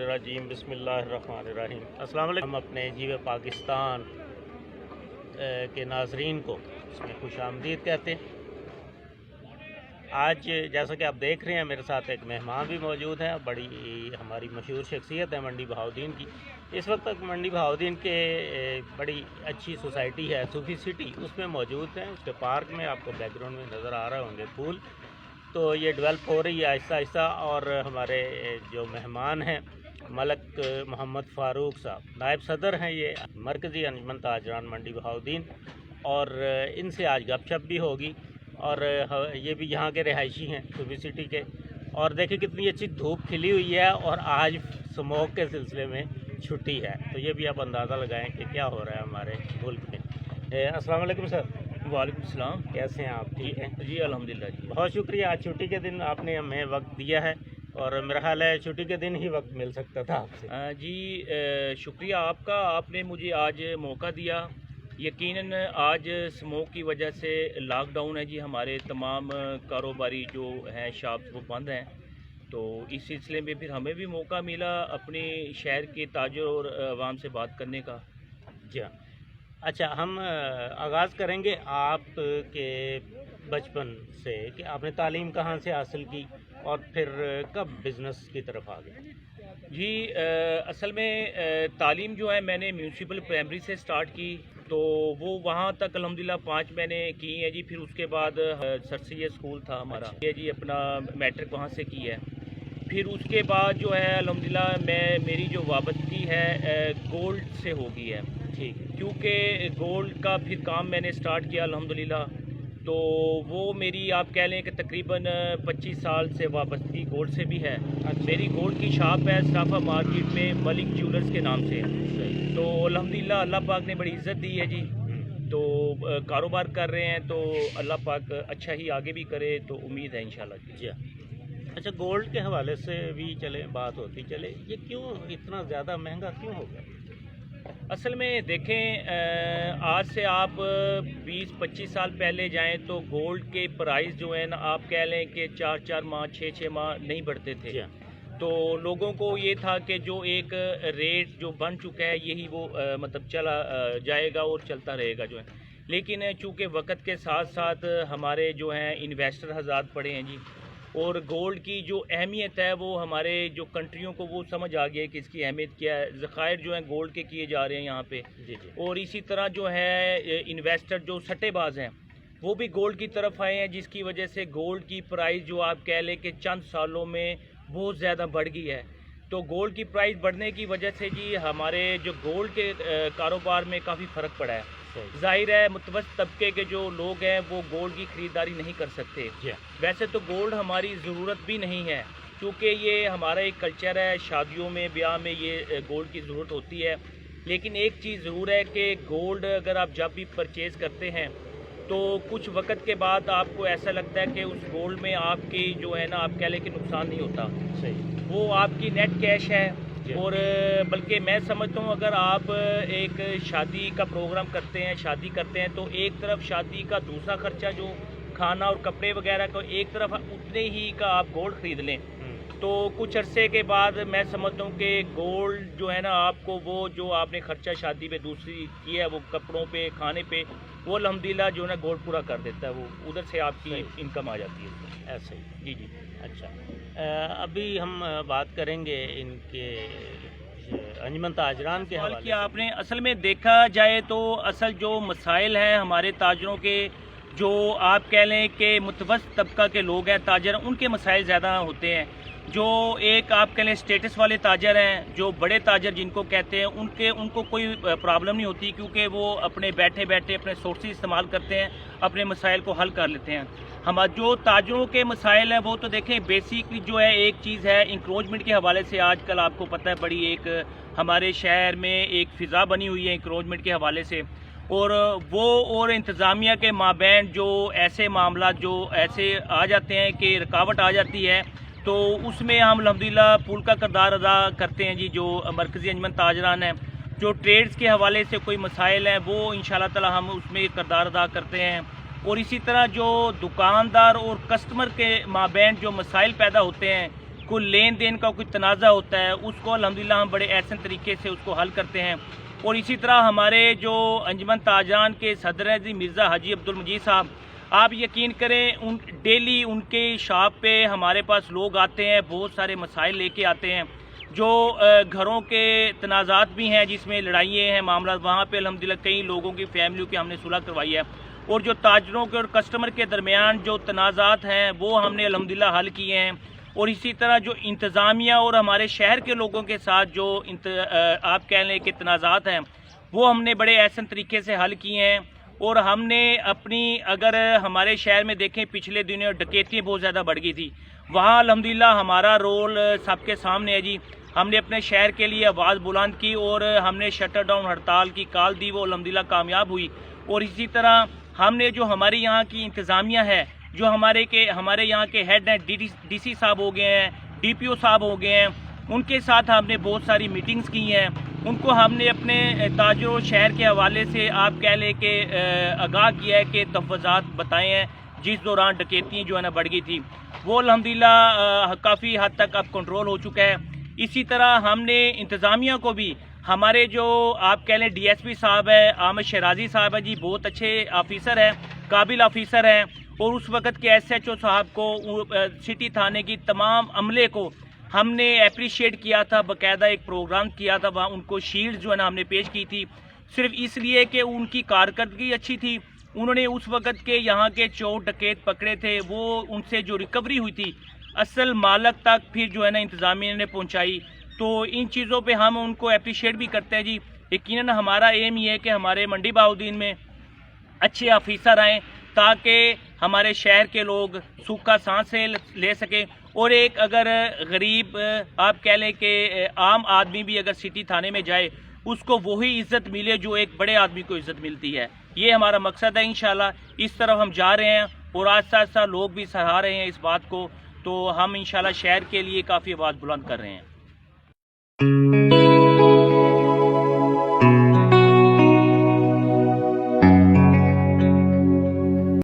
मिनश्शैतानिर्रजीम बिस्मिल्लाहिर्रहमानिर्रहीम। अस्सलाम वालेकुम। हम अपने जीव पाकिस्तान के नाजरीन को इसमें खुश आमदीद कहते हैं। आज जैसा कि आप देख रहे हैं मेरे साथ एक मेहमान भी मौजूद है, बड़ी हमारी मशहूर शख्सियत है मंडी बहाउद्दीन की। इस वक्त तक मंडी बहाउद्दीन के बड़ी अच्छी सोसाइटी है सूफी सिटी, उसमें मौजूद हैं। उसके पार्क में आपको बैकग्राउंड में नज़र आ रहे होंगे फूल, तो ये डेवलप हो रही है आहिस्ता आहिस्ता। और हमारे जो मेहमान हैं मलक मोहम्मद फ़ारूक साहब, नायब सदर हैं ये मरकज़ी अंजुमन ताजरान मंडी बहाउद्दीन, और इनसे आज गपशप भी होगी। और ये भी यहाँ के रिहायशी हैं सूफी सिटी के। और देखिए कितनी अच्छी धूप खिली हुई है, और आज स्मोक के सिलसिले में छुट्टी है, तो ये भी आप अंदाज़ा लगाएं कि क्या हो रहा है हमारे मुल्क में। अस्सलाम वालेकुम सर। वालेकुम सलाम। कैसे हैं आप? ठीक हैं जी अल्हम्दुलिल्लाह जी। बहुत शुक्रिया, आज छुट्टी के दिन आपने हमें वक्त दिया है, और मेरा ख्याल है छुट्टी के दिन ही वक्त मिल सकता था आपसे। जी शुक्रिया आपका, आपने मुझे आज मौका दिया। यकीनन आज स्मोक की वजह से लॉकडाउन है जी, हमारे तमाम कारोबारी जो हैं शॉप्स वो बंद हैं, तो इस सिलसिले में फिर हमें भी मौका मिला अपने शहर के ताजर और आवाम से बात करने का। जी हाँ। अच्छा, हम आगाज़ करेंगे आपके बचपन से कि आपने तालीम कहाँ से हासिल की और फिर कब बिज़नेस की तरफ आ गए? जी असल में तालीम जो है मैंने म्यूनसिपल प्राइमरी से स्टार्ट की, तो वो वहाँ तक अल्हम्दुलिल्लाह 5 मैंने की है जी। फिर उसके बाद सर सैयद स्कूल था हमारा, ये जी अपना मैट्रिक वहाँ से की है। फिर उसके बाद जो है अल्हम्दुलिल्लाह मेरी जो वाबस्तगी है गोल्ड से हो गई है, ठीक, क्योंकि गोल्ड का फिर काम मैंने स्टार्ट किया अल्हम्दुलिल्लाह। तो वो मेरी आप कह लें कि तकरीबन 25 साल से वाबस्तगी गोल्ड से भी है। मेरी गोल्ड की शॉप है सराफा मार्केट में मलिक ज्वेलर्स के नाम से। तो अल्हम्दुलिल्लाह अल्लाह पाक ने बड़ी इज़्ज़त दी है जी, तो कारोबार कर रहे हैं, तो अल्लाह पाक अच्छा ही आगे भी करे, तो उम्मीद है इंशाल्लाह जी। अच्छा, गोल्ड के हवाले से भी चले बात होती चले, ये क्यों इतना ज़्यादा महंगा क्यों हो गया? असल में देखें आज से आप 20-25 साल पहले जाएं तो गोल्ड के प्राइस जो है ना आप कह लें कि 4-4 माह 6-6 माह नहीं बढ़ते थे। तो लोगों को ये था कि जो एक रेट जो बन चुका है यही वो मतलब चला जाएगा और चलता रहेगा जो है। लेकिन चूँकि वक्त के साथ साथ हमारे जो हैं इन्वेस्टर हज़ार पड़े हैं जी, और गोल्ड की जो अहमियत है वो हमारे जो कंट्रियों को वो समझ आ गया है कि इसकी अहमियत क्या है। ज़खायर जो हैं गोल्ड के किए जा रहे हैं यहाँ पे जी। और इसी तरह जो है इन्वेस्टर जो सट्टेबाज हैं वो भी गोल्ड की तरफ आए हैं, जिसकी वजह से गोल्ड की प्राइस जो आप कह लें कि चंद सालों में बहुत ज़्यादा बढ़ गई है। तो गोल्ड की प्राइस बढ़ने की वजह से जी हमारे जो गोल्ड के कारोबार में काफ़ी फ़र्क पड़ा है। जाहिर है मुतवस्सित तबके के जो लोग हैं वो गोल्ड की ख़रीदारी नहीं कर सकते। वैसे तो गोल्ड हमारी ज़रूरत भी नहीं है, क्योंकि ये हमारा एक कल्चर है, शादियों में ब्याह में ये गोल्ड की ज़रूरत होती है। लेकिन एक चीज़ ज़रूर है कि गोल्ड अगर आप जब भी परचेज़ करते हैं तो कुछ वक्त के बाद आपको ऐसा लगता है कि उस गोल्ड में आपकी जो है ना आप कह लें कि नुकसान नहीं होता। सही, वो आपकी नेट कैश है। और बल्कि मैं समझता हूँ अगर आप एक शादी का प्रोग्राम करते हैं, शादी करते हैं, तो एक तरफ शादी का दूसरा खर्चा जो खाना और कपड़े वगैरह का, एक तरफ उतने ही का आप गोल्ड ख़रीद लें, तो कुछ अरसे के बाद मैं समझता हूँ कि गोल्ड जो है ना आपको वो जो आपने खर्चा शादी पे दूसरी किया है वो कपड़ों पे खाने पे, वो अल्हम्दुलिल्लाह जो है ना गोल्ड पूरा कर देता है, वो उधर से आपकी इनकम आ जाती है। ऐसे ही जी। अच्छा, अभी हम बात करेंगे इनके अंजुमन ताजरान के हवाले किया आपने। असल में देखा जाए तो असल जो मसाइल हैं हमारे ताजरों के, जो आप कह लें कि मुतवस्सित तबका के लोग हैं ताजर, उनके मसाइल ज़्यादा होते हैं। जो एक आप कह लें स्टेटस वाले ताजर हैं, जो बड़े ताजर जिनको कहते हैं, उनको कोई प्रॉब्लम नहीं होती, क्योंकि वो अपने बैठे बैठे अपने सोर्सेज इस्तेमाल करते हैं, अपने मसाइल को हल कर लेते हैं। हमारे जो ताजरों के मसाइल हैं वो तो देखें बेसिकली जो है एक चीज़ है इंक्रोचमेंट के हवाले से। आजकल आपको पता है बड़ी एक हमारे शहर में एक फ़िज़ा बनी हुई है इंक्रोचमेंट के हवाले से, और वो और इंतज़ामिया के माबैन जो ऐसे मामला जो ऐसे आ जाते हैं कि रुकावट आ जाती है, तो उसमें हम अल्हम्दुलिल्लाह पुल का किरदार अदा करते हैं जी। जो मरकज़ी अंजुमन ताजरान है, जो ट्रेड्स के हवाले से कोई मसाइल हैं वो इंशाअल्लाह ताला हम उसमें किरदार अदा करते हैं। और इसी तरह जो दुकानदार और कस्टमर के माबैन जो मसाइल पैदा होते हैं کوئی لین دین کا کوئی تنازع ہوتا ہے اس کو الحمدللہ ہم بڑے احسن طریقے سے اس کو حل کرتے ہیں. اور اسی طرح ہمارے جو انجمن تاجران کے صدر ہیں جی مرزا حاجی عبدالمجید صاحب، آپ یقین کریں ڈیلی ان کے شاپ پہ ہمارے پاس لوگ آتے ہیں، بہت سارے مسائل لے کے آتے ہیں، جو گھروں کے تنازعات بھی ہیں جس میں لڑائیاں ہیں معاملات، وہاں پہ الحمدللہ کئی لوگوں کی فیملیوں کی ہم نے صلح کروائی ہے. اور جو تاجروں کے اور کسٹمر کے درمیان جو تنازعات ہیں وہ ہم نے الحمدللہ حل کیے ہیں. اور اسی طرح جو انتظامیہ اور ہمارے شہر کے لوگوں کے ساتھ جو آپ کہہ لیں کہ تنازعات ہیں وہ ہم نے بڑے احسن طریقے سے حل کیے ہیں. اور ہم نے اپنی اگر ہمارے شہر میں دیکھیں پچھلے دنوں ڈکیتیاں بہت زیادہ بڑھ گئی تھی، وہاں الحمدللہ ہمارا رول سب کے سامنے ہے جی. ہم نے اپنے شہر کے لیے آواز بلند کی اور ہم نے شٹر ڈاؤن ہڑتال کی کال دی، وہ الحمدللہ کامیاب ہوئی. اور اسی طرح ہم نے جو ہماری یہاں کی انتظامیہ ہے، جو ہمارے یہاں کے ہیڈ ہیں، ڈی سی صاحب ہو گئے ہیں، ڈی پی او صاحب ہو گئے ہیں، ان کے ساتھ ہم نے بہت ساری میٹنگز کی ہیں. ان کو ہم نے اپنے تاجر و شہر کے حوالے سے آپ کہہ لیں کہ آگاہ کیا ہے کہ تحفظات بتائے ہیں جس دوران ڈکیتیاں جو ہے نا بڑھ گئی تھی، وہ الحمدللہ کافی حد تک اب کنٹرول ہو چکا ہے. اسی طرح ہم نے انتظامیہ کو بھی ہمارے جو آپ کہہ لیں ڈی ایس پی صاحب ہے احمد شیرازی صاحب ہے جی، بہت اچھے آفیسر ہیں، قابل آفیسر ہیں. اور اس وقت کے ایس ایچ او صاحب کو سٹی تھانے کی تمام عملے کو ہم نے اپریشیٹ کیا تھا، باقاعدہ ایک پروگرام کیا تھا، وہاں ان کو شیلڈ جو ہے نا ہم نے پیش کی تھی، صرف اس لیے کہ ان کی کارکردگی اچھی تھی. انہوں نے اس وقت کے یہاں کے چور ڈکیت پکڑے تھے، وہ ان سے جو ریکوری ہوئی تھی اصل مالک تک پھر جو ہے نا انتظامیہ نے پہنچائی. تو ان چیزوں پہ ہم ان کو اپریشیٹ بھی کرتے ہیں جی. یقیناً ہمارا ایم یہ ہے کہ ہمارے منڈی بہاؤالدین میں اچھے آفیسر آئیں تاکہ ہمارے شہر کے لوگ سوکھا سانسیں لے سکیں. اور ایک اگر غریب آپ کہہ لیں کہ عام آدمی بھی اگر سٹی تھانے میں جائے اس کو وہی عزت ملے جو ایک بڑے آدمی کو عزت ملتی ہے. یہ ہمارا مقصد ہے. انشاءاللہ اس طرف ہم جا رہے ہیں اور آہستہ آہستہ لوگ بھی سراہ رہے ہیں اس بات کو. تو ہم انشاءاللہ شہر کے لیے کافی آواز بلند کر رہے ہیں.